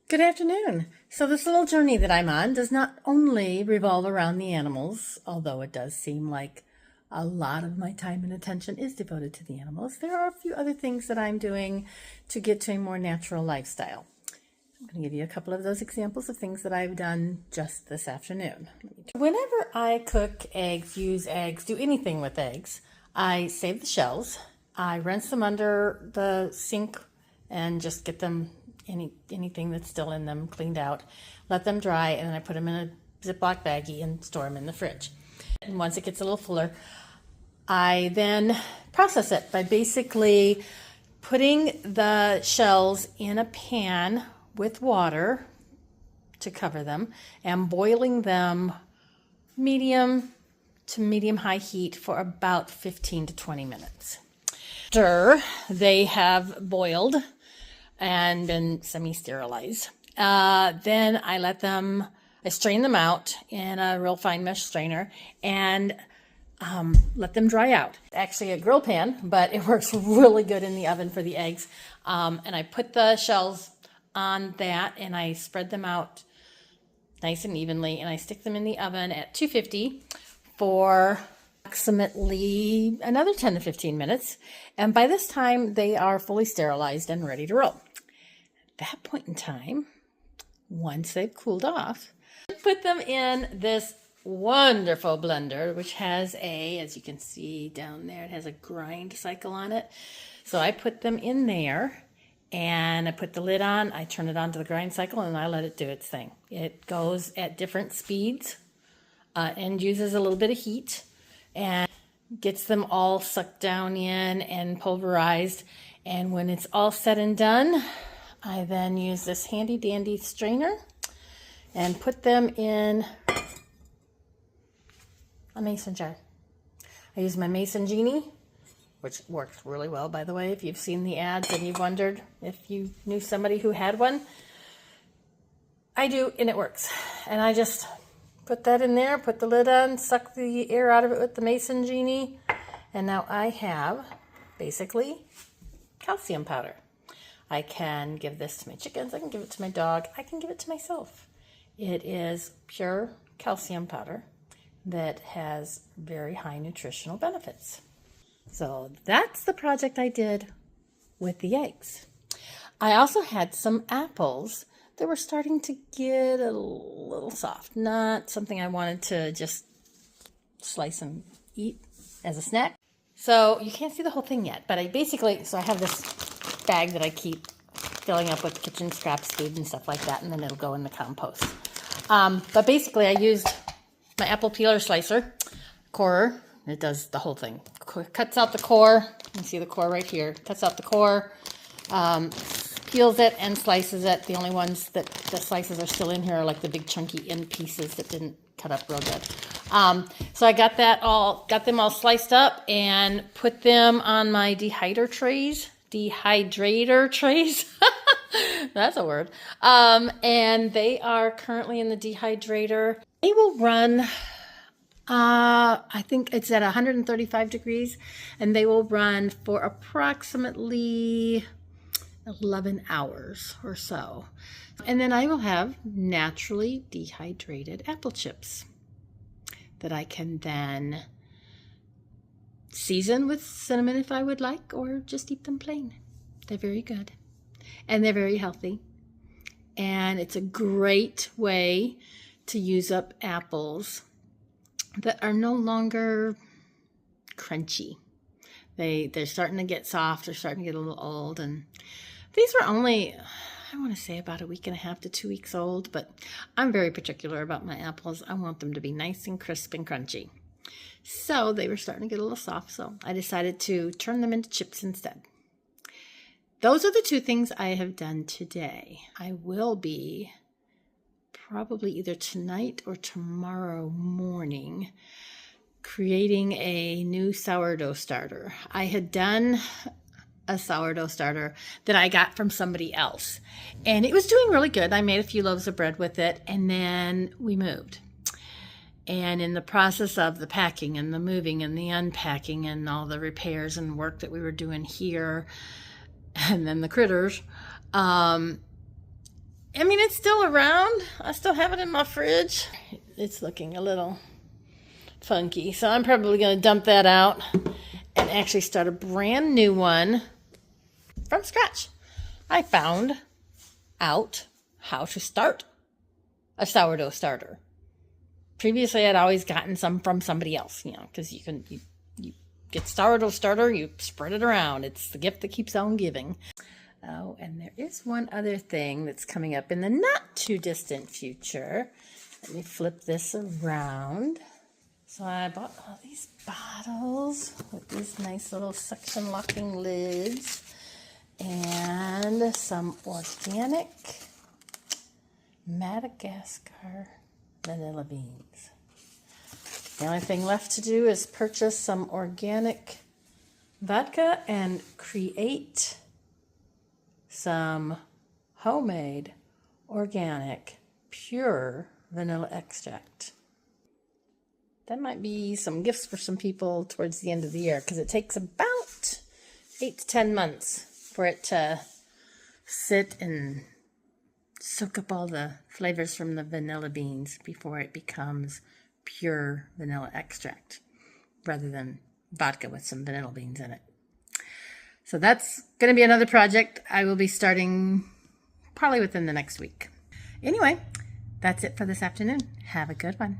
Good afternoon. So this little journey that I'm on does not only revolve around the animals, although it does seem like a lot of my time and attention is devoted to the animals. There are a few other things that I'm doing to get to a more natural lifestyle. I'm going to give you a couple of those examples of things that I've done just this afternoon. Whenever I cook eggs, use eggs, do anything with eggs, I save the shells. I rinse them under the sink and just get them anything that's still in them cleaned out, let them dry, and then I put them in a Ziploc baggie and store them in the fridge. And once it gets a little fuller, I then process it by basically putting the shells in a pan with water to cover them and boiling them medium to medium-high heat for about 15 to 20 minutes. After they have boiled and been semi-sterilized, then I strain them out in a real fine mesh strainer and let them dry out. It's actually a grill pan, but it works really good in the oven for the eggs. And I put the shells on that and I spread them out nice and evenly, and I stick them in the oven at 250 for approximately another 10 to 15 minutes. And by this time, they are fully sterilized and ready to roll. At that point in time, once they've cooled off, put them in this wonderful blender, which has as you can see down there, it has a grind cycle on it. So I put them in there and I put the lid on, I turn it on to the grind cycle, and I let it do its thing. It goes at different speeds and uses a little bit of heat and gets them all sucked down in and pulverized. And when it's all said and done, I then use this handy dandy strainer and put them in a mason jar. I use my Mason Genie, which works really well, by the way. If you've seen the ads and you've wondered if you knew somebody who had one, I do, and it works. And I just put that in there, put the lid on, suck the air out of it with the Mason Genie, and now I have basically calcium powder. I can give this to my chickens, I can give it to my dog, I can give it to myself. It is pure calcium powder that has very high nutritional benefits. So that's the project I did with the eggs. I also had some apples that were starting to get a little soft. Not something I wanted to just slice and eat as a snack. So you can't see the whole thing yet, but I have this bag that I keep filling up with kitchen scraps, food and stuff like that, and then it'll go in the compost. But basically I used my apple peeler slicer, corer. It does the whole thing. Cuts out the core. You can see the core right here. Cuts out the core, peels it and slices it. The only ones that the slices are still in here are like the big chunky end pieces that didn't cut up real good. So I got them all sliced up and put them on my dehydrator trays. That's a word. And they are currently in the dehydrator. They will run, I think it's at 135 degrees, and they will run for approximately 11 hours or so. And then I will have naturally dehydrated apple chips that I can then season with cinnamon if I would like, or just eat them plain. They're very good and they're very healthy. And it's a great way to use up apples that are no longer crunchy. They're starting to get soft, they're starting to get a little old, and these were only, I want to say about a week and a half to 2 weeks old, but I'm very particular about my apples. I want them to be nice and crisp and crunchy. So they were starting to get a little soft, so I decided to turn them into chips instead. Those are the two things I have done today. I will be probably either tonight or tomorrow morning creating a new sourdough starter. I had done a sourdough starter that I got from somebody else, and it was doing really good. I made a few loaves of bread with it, and then we moved. And in the process of the packing and the moving and the unpacking and all the repairs and work that we were doing here, and then the critters, I mean, it's still around. I still have it in my fridge. It's looking a little funky, so I'm probably going to dump that out and actually start a brand new one from scratch. I found out how to start a sourdough starter. Previously, I'd always gotten some from somebody else, because you get sourdough starter, you spread it around. It's the gift that keeps on giving. Oh, and there is one other thing that's coming up in the not too distant future. Let me flip this around. So I bought all these bottles with these nice little suction locking lids and some organic Madagascar vanilla beans. The only thing left to do is purchase some organic vodka and create some homemade organic pure vanilla extract. That might be some gifts for some people towards the end of the year, because it takes about 8 to 10 months for it to sit and soak up all the flavors from the vanilla beans before it becomes pure vanilla extract, rather than vodka with some vanilla beans in it. So that's going to be another project I will be starting probably within the next week. Anyway, that's it for this afternoon. Have a good one.